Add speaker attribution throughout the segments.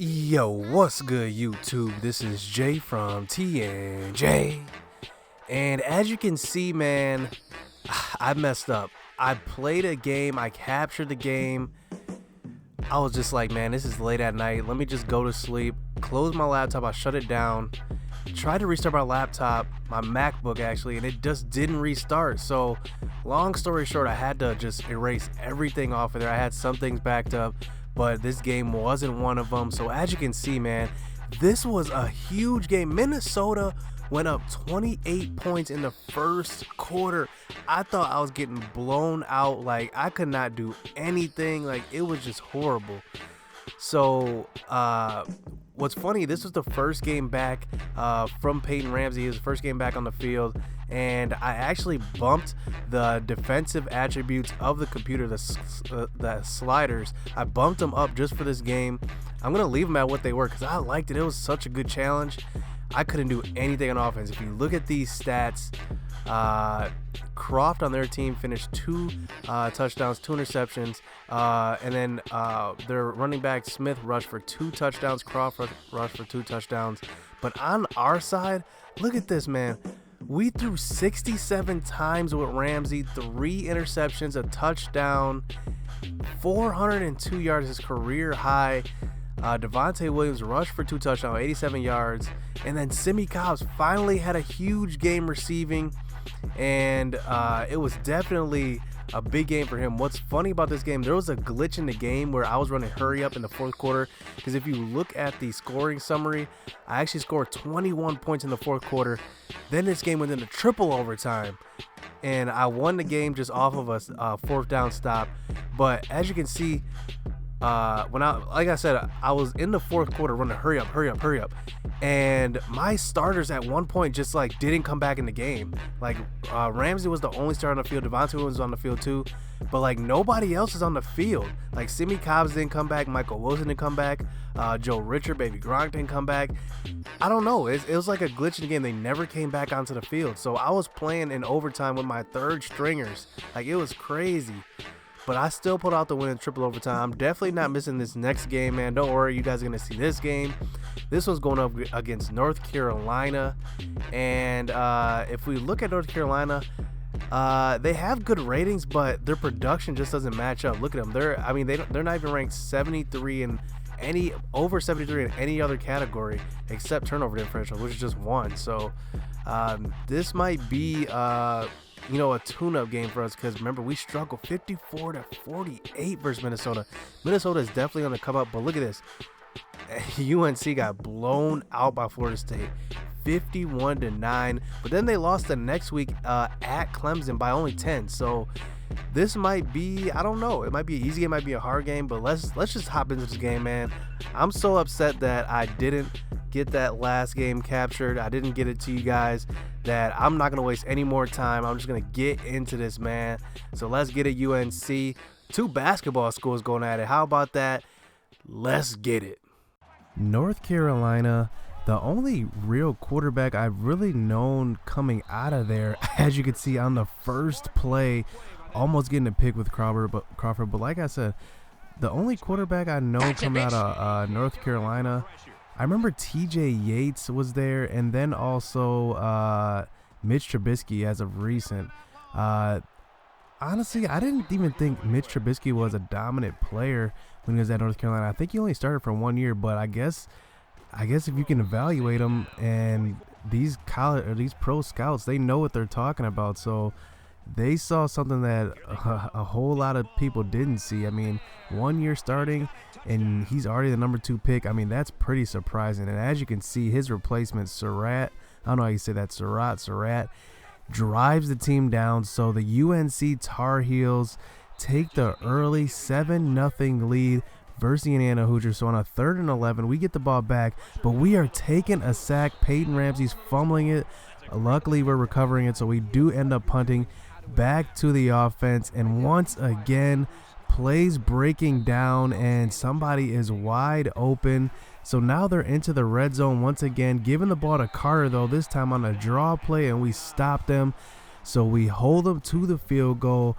Speaker 1: Yo, what's good, YouTube? This is Jay from TNJ. And as you can see, man, I messed up. I played a game, I captured the game. I was just like, man, this is late at night. Let me just go to sleep. Close my laptop, I shut it down. Tried to restart my laptop, my MacBook actually, and it just didn't restart. So, long story short, I had to just erase everything off of there. I had some things backed up, but this game wasn't one of them. So as you can see, man, this was a huge game. Minnesota went up 28 points in the first quarter. I thought I was getting blown out. Like, I could not do anything. Like, it was just horrible. So what's funny, this was the first game back from Peyton Ramsey. His first game back on the field, and I actually bumped the defensive attributes of the computer, the sliders. I bumped them up just for this game. I'm gonna leave them at what they were because I liked it. It was such a good challenge. I couldn't do anything on offense. If you look at these stats, Croft on their team finished 2 touchdowns, 2 interceptions, and then their running back Smith rushed for 2 touchdowns, Croft rushed for 2 touchdowns. But on our side, look at this, man. We threw 67 times with Ramsey, 3 interceptions, a touchdown, 402 yards, his career high. Devontae Williams rushed for 2 touchdowns, 87 yards. And then Simi Cobbs finally had a huge game receiving. And it was definitely a big game for him. What's funny about this game, there was a glitch in the game where I was running hurry up in the fourth quarter, because if you look at the scoring summary, I actually scored 21 points in the fourth quarter. Then this game went into triple overtime, and I won the game just off of a 4th down stop. But as you can see, like I said, I was in the fourth quarter running hurry up, and my starters at one point just like didn't come back in the game. Like Ramsey was the only starter on the field, Devontae Williams was on the field too, but like nobody else is on the field. Like Simi Cobbs didn't come back, Michael Wilson didn't come back, Joe Richard, Baby Gronk didn't come back. I don't know, it was like a glitch in the game. They never came back onto the field, so I was playing in overtime with my 3rd stringers. Like, it was crazy. But I still put out the win in triple overtime. I'm definitely not missing this next game, man. Don't worry, you guys are going to see this game. This one's going up against North Carolina. And if we look at North Carolina, they have good ratings, but their production just doesn't match up. Look at them. They're not even ranked 73 in over 73 in any other category except turnover differential, which is just 1. So this might be a tune-up game for us, because remember, we struggled 54-48 versus Minnesota. Minnesota is definitely on the come up, but look at this. UNC got blown out by Florida State 51-9, but then they lost the next week at Clemson by only 10. So this might be, I don't know, it might be an easy game, it might be a hard game, but let's just hop into this game, man. I'm so upset that I didn't get that last game captured. I didn't get it to you guys, that I'm not going to waste any more time. I'm just going to get into this, man. So let's get it. UNC, 2 basketball schools going at it. How about that? Let's get it. North Carolina, the only real quarterback I've really known coming out of there, as you can see on the first play, almost getting a pick with Crawford. But like I said, the only quarterback I know coming out of North Carolina, I remember TJ Yates was there, and then also Mitch Trubisky as of recent. Honestly, I didn't even think Mitch Trubisky was a dominant player when he was at North Carolina. I think he only started for 1 year, but I guess if you can evaluate him, and these pro scouts, they know what they're talking about. So they saw something that a whole lot of people didn't see. I mean, 1 year starting, and he's already the number 2 pick. I mean, that's pretty surprising. And as you can see, his replacement, Surratt, I don't know how you say that, Surratt, drives the team down. So the UNC Tar Heels take the early 7-0 lead versus the Indiana Hoosiers. So on a 3rd and 11, we get the ball back, but we are taking a sack. Peyton Ramsey's fumbling it. Luckily, we're recovering it, so we do end up punting back to the offense, and once again, plays breaking down, and somebody is wide open. So now they're into the red zone once again, giving the ball to Carter, though, this time on a draw play, and we stop them. So we hold them to the field goal.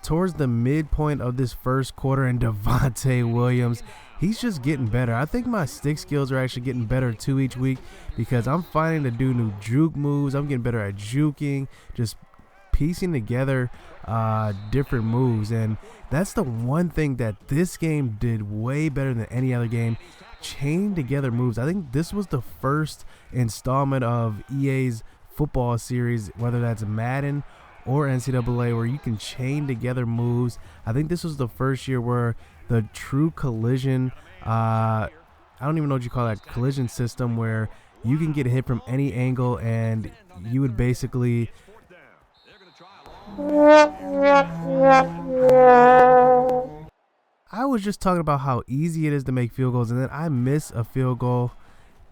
Speaker 1: towards the midpoint of this first quarter, and Devontae Williams, he's just getting better. I think my stick skills are actually getting better too each week because I'm finding to do new juke moves. I'm getting better at juking, just piecing together different moves, and that's the one thing that this game did way better than any other game. Chain together moves. I think this was the first installment of EA's football series, whether that's Madden or NCAA, where you can chain together moves. I think this was the first year where the true collision, I don't even know what you call that, collision system, where you can get hit from any angle and you would basically I was just talking about how easy it is to make field goals, and then I miss a field goal.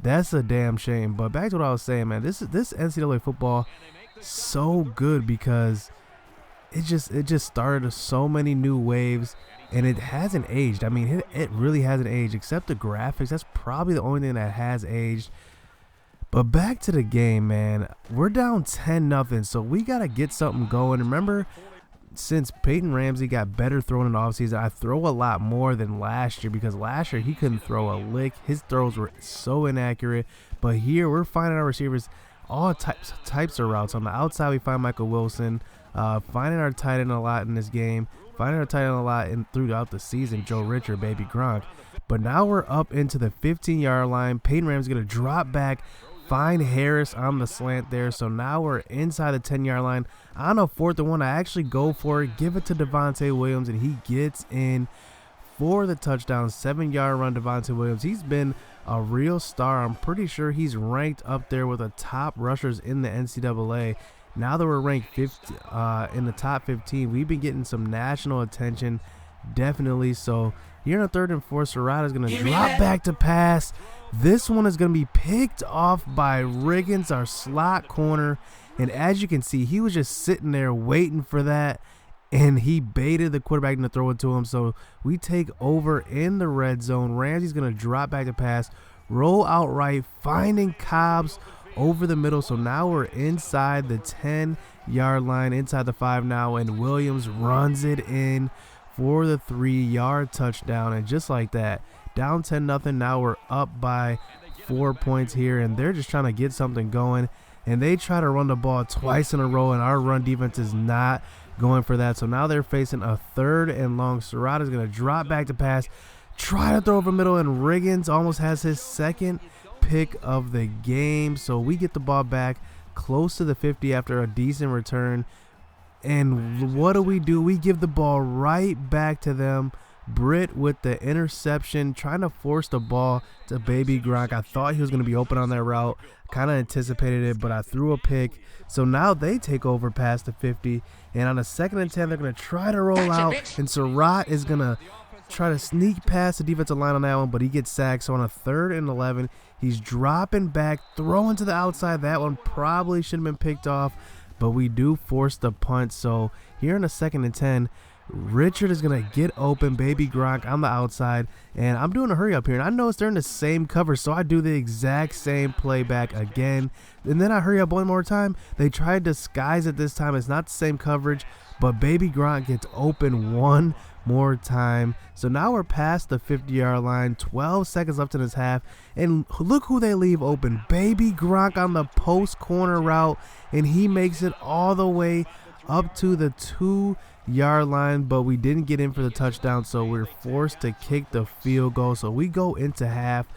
Speaker 1: That's a damn shame. But back to what I was saying, man, this NCAA football so good because it just started so many new waves, and it hasn't aged. I mean, it really hasn't aged, except the graphics. That's probably the only thing that has aged. But back to the game, man. We're down 10-0, so we got to get something going. Remember, since Peyton Ramsey got better throwing in the offseason, I throw a lot more than last year because last year he couldn't throw a lick. His throws were so inaccurate. But here we're finding our receivers all types of routes. On the outside, we find Michael Wilson. Finding our tight end a lot in this game. Finding our tight end a lot throughout the season, Joe Richard, baby Gronk. But now we're up into the 15-yard line. Peyton Ramsey's going to drop back, find Harris on the slant there. So now we're inside the 10-yard line. On a 4th and 1, I actually go for it, give it to Devontae Williams, and he gets in for the touchdown. 7-yard run, Devontae Williams. He's been a real star. I'm pretty sure he's ranked up there with the top rushers in the NCAA. Now that we're ranked in the top 15, we've been getting some national attention, definitely. So here in the 3rd and 4, Serrata's going to drop back to pass. This one is going to be picked off by Riggins, our slot corner. And as you can see, he was just sitting there waiting for that, and he baited the quarterback to throw it to him. So we take over in the red zone. Ramsey's going to drop back to pass, roll out right, finding Cobbs over the middle. So now we're inside the 10-yard line, inside the 5 now, and Williams runs it in for the 3-yard touchdown. And just like that, down 10-0. Now we're up by 4 points here, and they're just trying to get something going. And they try to run the ball twice in a row, and our run defense is not going for that. So now they're facing a 3rd and long. Serrata's going to drop back to pass, try to throw over middle, and Riggins almost has his 2nd pick of the game. So we get the ball back close to the 50 after a decent return. And what do? We give the ball right back to them. Britt with the interception, trying to force the ball to baby Gronk. I thought he was going to be open on that route. Kind of anticipated it, but I threw a pick. So now they take over past the 50. And on a 2nd and 10, they're going to try to roll out. And Surratt is going to try to sneak past the defensive line on that one, but he gets sacked. So on a 3rd and 11, he's dropping back, throwing to the outside. That one probably should have been picked off, but we do force the punt. So here in a 2nd and 10, Richard is going to get open, baby Gronk on the outside, and I'm doing a hurry up here, and I noticed they're in the same cover, so I do the exact same playback again, and then I hurry up one more time. They try to disguise it this time. It's not the same coverage, but baby Gronk gets open one more time. So now we're past the 50-yard line, 12 seconds left in this half, and look who they leave open. Baby Gronk on the post corner route, and he makes it all the way up to the 2-yard line, but we didn't get in for the touchdown, so we're forced to kick the field goal. So we go into half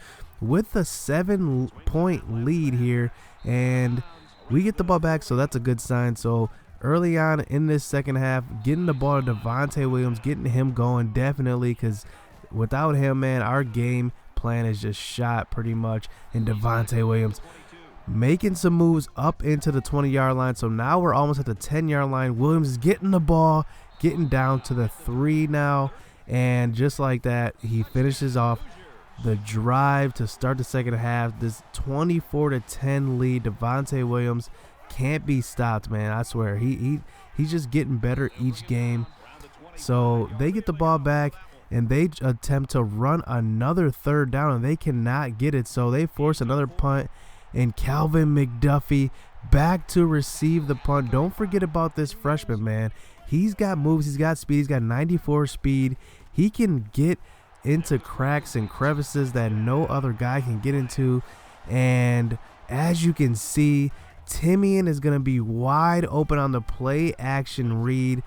Speaker 1: with a 7-point lead here, and we get the ball back, so that's a good sign. So early on in this second half, getting the ball to Devontae Williams, getting him going definitely, because without him, man, our game plan is just shot pretty much. And Devontae Williams making some moves up into the 20-yard line. So now we're almost at the 10-yard line. Williams is getting the ball, getting down to the 3 now, and just like that, he finishes off the drive to start the second half. This 24-10 lead. Devontae Williams can't be stopped, man. I swear, he's just getting better each game. So they get the ball back, and they attempt to run another 3rd down, and they cannot get it. So they force another punt, and Calvin McDuffie back to receive the punt. Don't forget about this freshman, man. He's got moves. He's got speed. He's got 94 speed. He can get into cracks and crevices that no other guy can get into. And as you can see, Timian is going to be wide open on the play action read,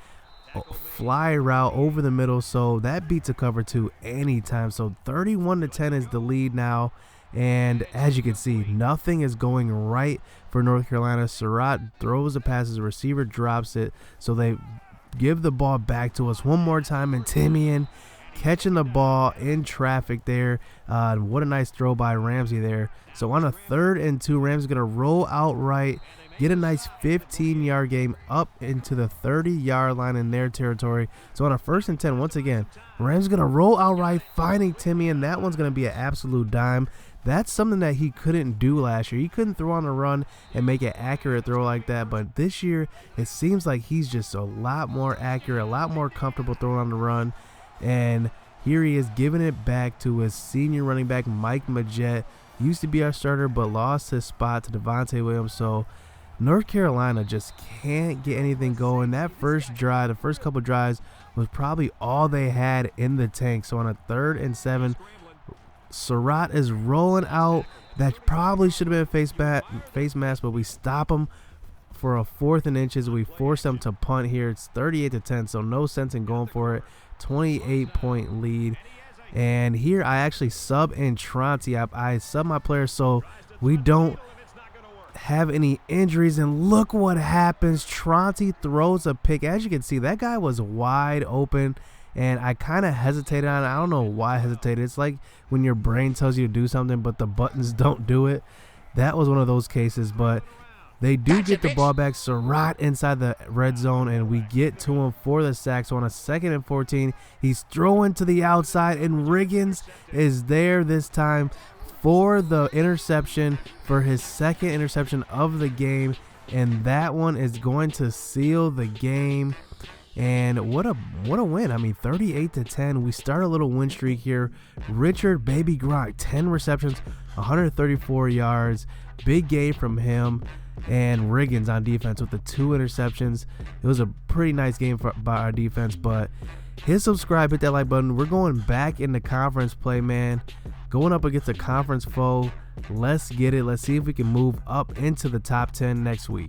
Speaker 1: fly route over the middle. So that beats a cover 2 anytime. So 31-10 is the lead now. And as you can see, nothing is going right for North Carolina. Surratt throws the pass, the receiver drops it. So they give the ball back to us one more time, and Timian catching the ball in traffic there. What a nice throw by Ramsey there. So on a 3rd and 2, Ramsey's going to roll out right, get a nice 15-yard game up into the 30-yard line in their territory. So on a 1st and 10, once again, Ramsey's going to roll out right, finding Timian. That one's going to be an absolute dime. That's something that he couldn't do last year. He couldn't throw on the run and make an accurate throw like that. But this year, it seems like he's just a lot more accurate, a lot more comfortable throwing on the run. And here he is giving it back to his senior running back, Mike Majette. Used to be our starter, but lost his spot to Devontae Williams. So North Carolina just can't get anything going. That first drive, the first couple drives, was probably all they had in the tank. So on a 3rd and 7, Surratt is rolling out. That probably should have been a face mask, but we stop him for a 4th and inches. We force them to punt here. It's 38-10, so no sense in going for it. 28-point lead. And here I actually sub in Tronti. I sub my players so we don't have any injuries. And look what happens. Tronti throws a pick. As you can see, that guy was wide open. And I kind of hesitated on it. I don't know why I hesitated. It's like when your brain tells you to do something, but the buttons don't do it. That was one of those cases. But they do get the ball back. Surratt inside the red zone, and we get to him for the sack. So on a 2nd and 14, he's throwing to the outside, and Riggins is there this time for the interception, for his 2nd interception of the game. And that one is going to seal the game. And what a win. I mean, 38-10. We start a little win streak here. Richard Baby Gronk, 10 receptions, 134 yards. Big game from him. And Riggins on defense with the 2 interceptions. It was a pretty nice game by our defense. But hit subscribe, hit that like button. We're going back into conference play, man. Going up against a conference foe. Let's get it. Let's see if we can move up into the top 10 next week.